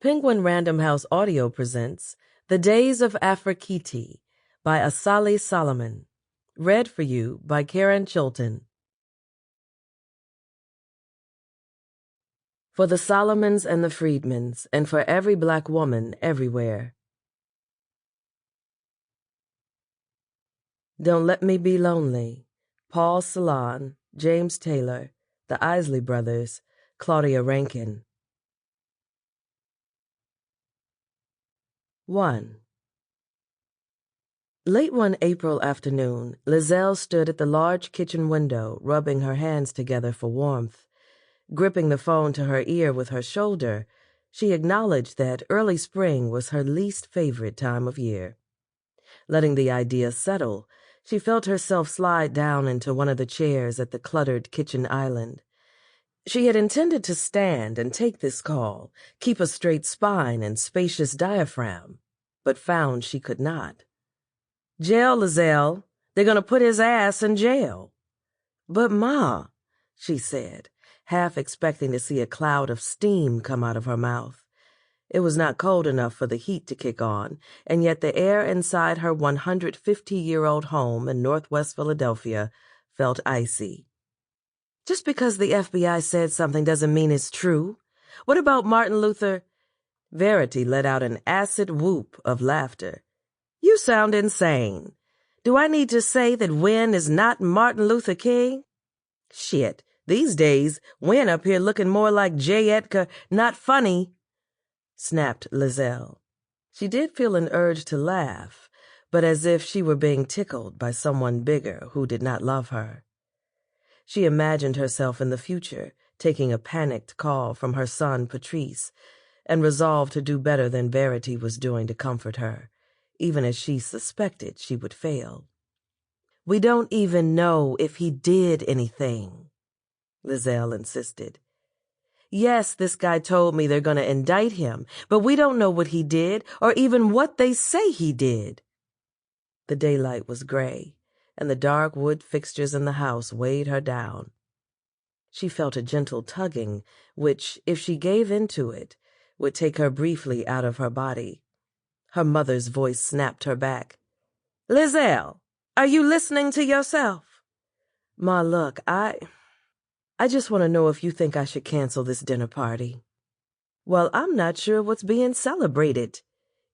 Penguin Random House Audio presents The Days of Afrekete by Asali Solomon. Read for you by Karen Chilton. For the Solomons and the Freedmans, and for every black woman everywhere. Don't Let Me Be Lonely. Paul Celan, James Taylor, the Isley Brothers, Claudia Rankin. 1. Late one April afternoon, Liselle stood at the large kitchen window, rubbing her hands together for warmth. Gripping the phone to her ear with her shoulder, she acknowledged that early spring was her least favorite time of year. Letting the idea settle, she felt herself slide down into one of the chairs at the cluttered kitchen island. She had intended to stand and take this call, keep a straight spine and spacious diaphragm, but found she could not. "Jail, Liselle. They're going to put his ass in jail." "But, Ma," she said, half expecting to see a cloud of steam come out of her mouth. It was not cold enough for the heat to kick on, and yet the air inside her 150-year-old home in Northwest Philadelphia felt icy. "Just because the FBI said something doesn't mean it's true. What about Martin Luther?" Verity let out an acid whoop of laughter. "You sound insane. Do I need to say that Winn is not Martin Luther King? Shit, these days, Winn up here looking more like J. Edgar, not funny," snapped Liselle. She did feel an urge to laugh, but as if she were being tickled by someone bigger who did not love her. She imagined herself in the future, taking a panicked call from her son Patrice, and resolved to do better than Verity was doing to comfort her, even as she suspected she would fail. "We don't even know if he did anything," Liselle insisted. "Yes, this guy told me they're going to indict him, but we don't know what he did or even what they say he did." The daylight was gray, and the dark wood fixtures in the house weighed her down. She felt a gentle tugging, which, if she gave into it, would take her briefly out of her body. Her mother's voice snapped her back. "Liselle, are you listening to yourself?" "Ma, look, I just want to know if you think I should cancel this dinner party." "Well, I'm not sure what's being celebrated.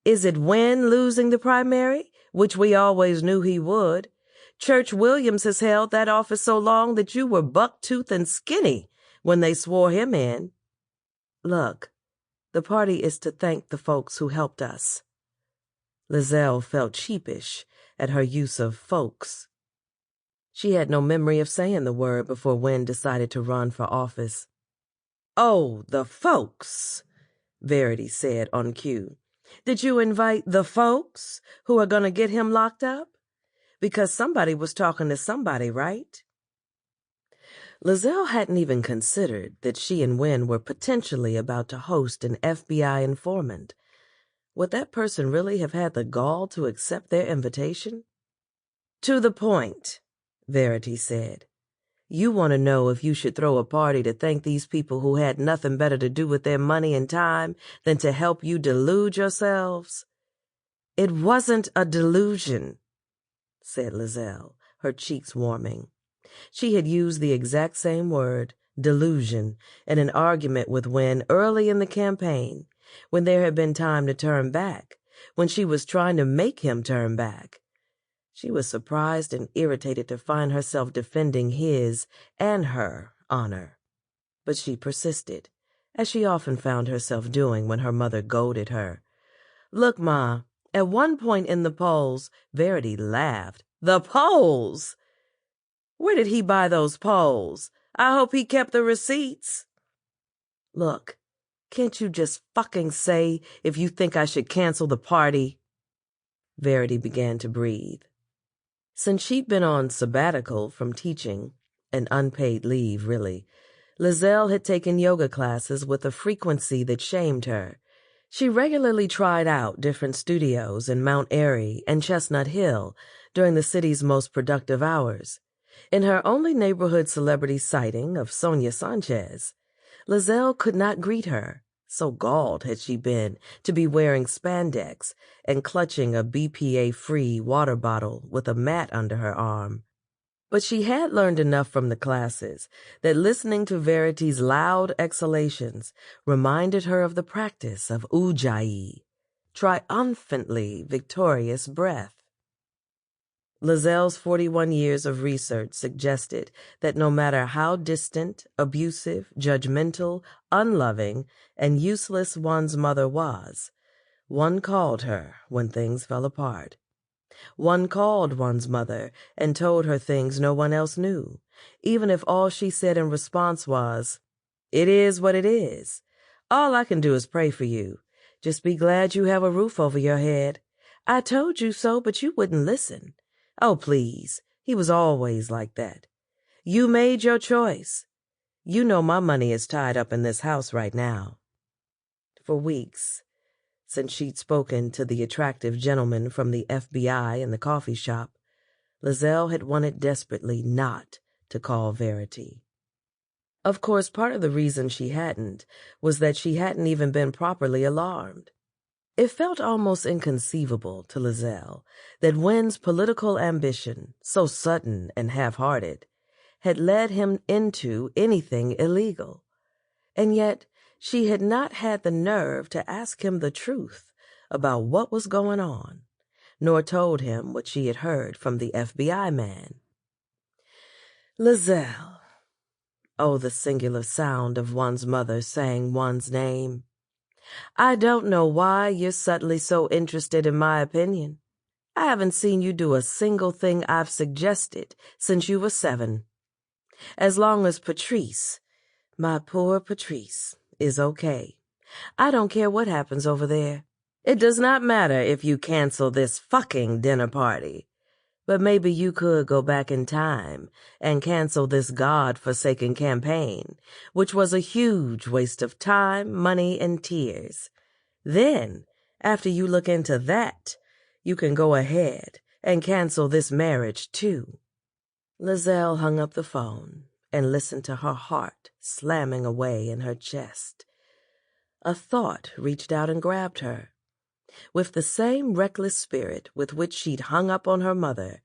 Is it Winn losing the primary, which we always knew he would? Church Williams has held that office so long that you were buck-toothed and skinny when they swore him in." "Look, the party is to thank the folks who helped us." Liselle felt sheepish at her use of folks. She had no memory of saying the word before Winn decided to run for office. "Oh, the folks," Verity said on cue. "Did you invite the folks who are going to get him locked up? Because somebody was talking to somebody, right?" Liselle hadn't even considered that she and Winn were potentially about to host an FBI informant. Would that person really have had the gall to accept their invitation? "To the point," Verity said. "You want to know if you should throw a party to thank these people who had nothing better to do with their money and time than to help you delude yourselves?" "It wasn't a delusion," said Liselle, her cheeks warming. She had used the exact same word, delusion, in an argument with Winn early in the campaign, when there had been time to turn back, when she was trying to make him turn back. She was surprised and irritated to find herself defending his and her honor. But she persisted, as she often found herself doing when her mother goaded her. "Look, Ma, at one point in the polls," Verity laughed. "The polls? Where did he buy those polls? I hope he kept the receipts." "Look, can't you just fucking say if you think I should cancel the party?" Verity began to breathe. Since she'd been on sabbatical from teaching, an unpaid leave, really, Liselle had taken yoga classes with a frequency that shamed her. She regularly tried out different studios in Mount Airy and Chestnut Hill during the city's most productive hours. In her only neighborhood celebrity sighting of Sonia Sanchez, Liselle could not greet her, So galled had she been to be wearing spandex and clutching a BPA-free water bottle with a mat under her arm. But she had learned enough from the classes that listening to Verity's loud exhalations reminded her of the practice of Ujjayi, triumphantly victorious breath. Lizelle's 41 years of research suggested that no matter how distant, abusive, judgmental, unloving, and useless one's mother was, one called her when things fell apart. One called one's mother and told her things no one else knew, even if all she said in response was, "It is what it is. All I can do is pray for you. Just be glad you have a roof over your head. I told you so, but you wouldn't listen. Oh, please, he was always like that. You made your choice. You know my money is tied up in this house right now." For weeks, since she'd spoken to the attractive gentleman from the FBI in the coffee shop, Liselle had wanted desperately not to call Verity. Of course, part of the reason she hadn't was that she hadn't even been properly alarmed. It felt almost inconceivable to Liselle that Winn's political ambition, so sudden and half-hearted, had led him into anything illegal. And yet she had not had the nerve to ask him the truth about what was going on, nor told him what she had heard from the FBI man. Liselle. Oh, the singular sound of one's mother saying one's name. I don't know why you're suddenly so interested in my opinion. I haven't seen you do a single thing I've suggested since you were 7. As long as Patrice, my poor Patrice, is okay, I don't care what happens over there. It does not matter if you cancel this fucking dinner party. But maybe you could go back in time and cancel this God-forsaken campaign, which was a huge waste of time, money, and tears. Then, after you look into that, you can go ahead and cancel this marriage, too. Liselle hung up the phone and listened to her heart slamming away in her chest. A thought reached out and grabbed her. With the same reckless spirit with which she'd hung up on her mother,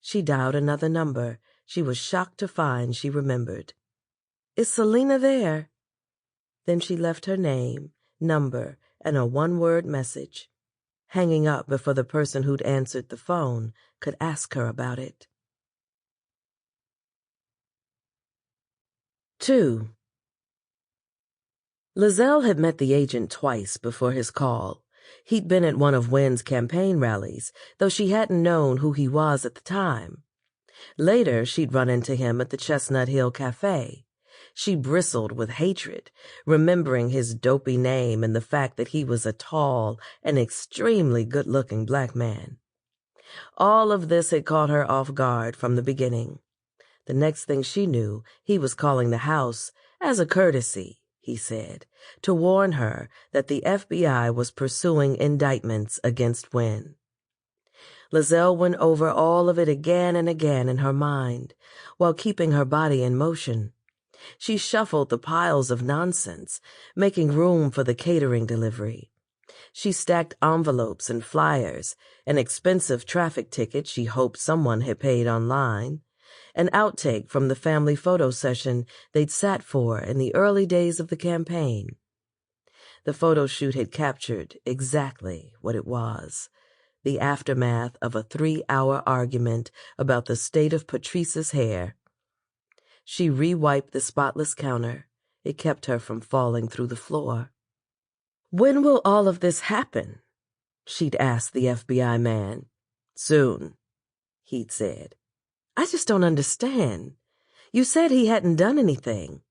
she dialed another number she was shocked to find she remembered. "Is Selena there?" Then she left her name, number, and a one-word message, hanging up before the person who'd answered the phone could ask her about it. 2. Liselle had met the agent twice before his call. He'd been at one of Winn's campaign rallies, though she hadn't known who he was at the time. Later, she'd run into him at the Chestnut Hill Cafe. She bristled with hatred, remembering his dopey name and the fact that he was a tall and extremely good-looking black man. All of this had caught her off guard from the beginning. The next thing she knew, he was calling the house as a courtesy, he said, to warn her that the FBI was pursuing indictments against Winn. Liselle went over all of it again and again in her mind, while keeping her body in motion. She shuffled the piles of nonsense, making room for the catering delivery. She stacked envelopes and flyers, an expensive traffic ticket she hoped someone had paid online, an outtake from the family photo session they'd sat for in the early days of the campaign. The photo shoot had captured exactly what it was: the aftermath of a 3-hour argument about the state of Patrice's hair. She re-wiped the spotless counter. It kept her from falling through the floor. "When will all of this happen?" she'd asked the FBI man. "Soon," he'd said. "I just don't understand. You said he hadn't done anything."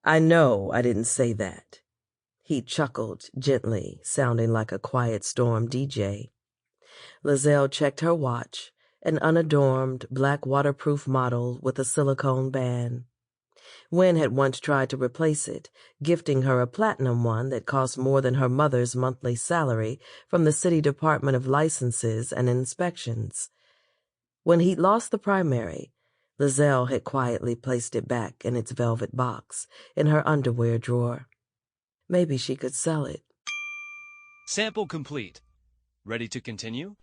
"I know I didn't say that." He chuckled gently, sounding like a quiet storm DJ. Liselle checked her watch, an unadorned black waterproof model with a silicone band. Winn had once tried to replace it, gifting her a platinum one that cost more than her mother's monthly salary from the City Department of Licenses and Inspections. When he'd lost the primary, Liselle had quietly placed it back in its velvet box in her underwear drawer. Maybe she could sell it. Sample complete. Ready to continue?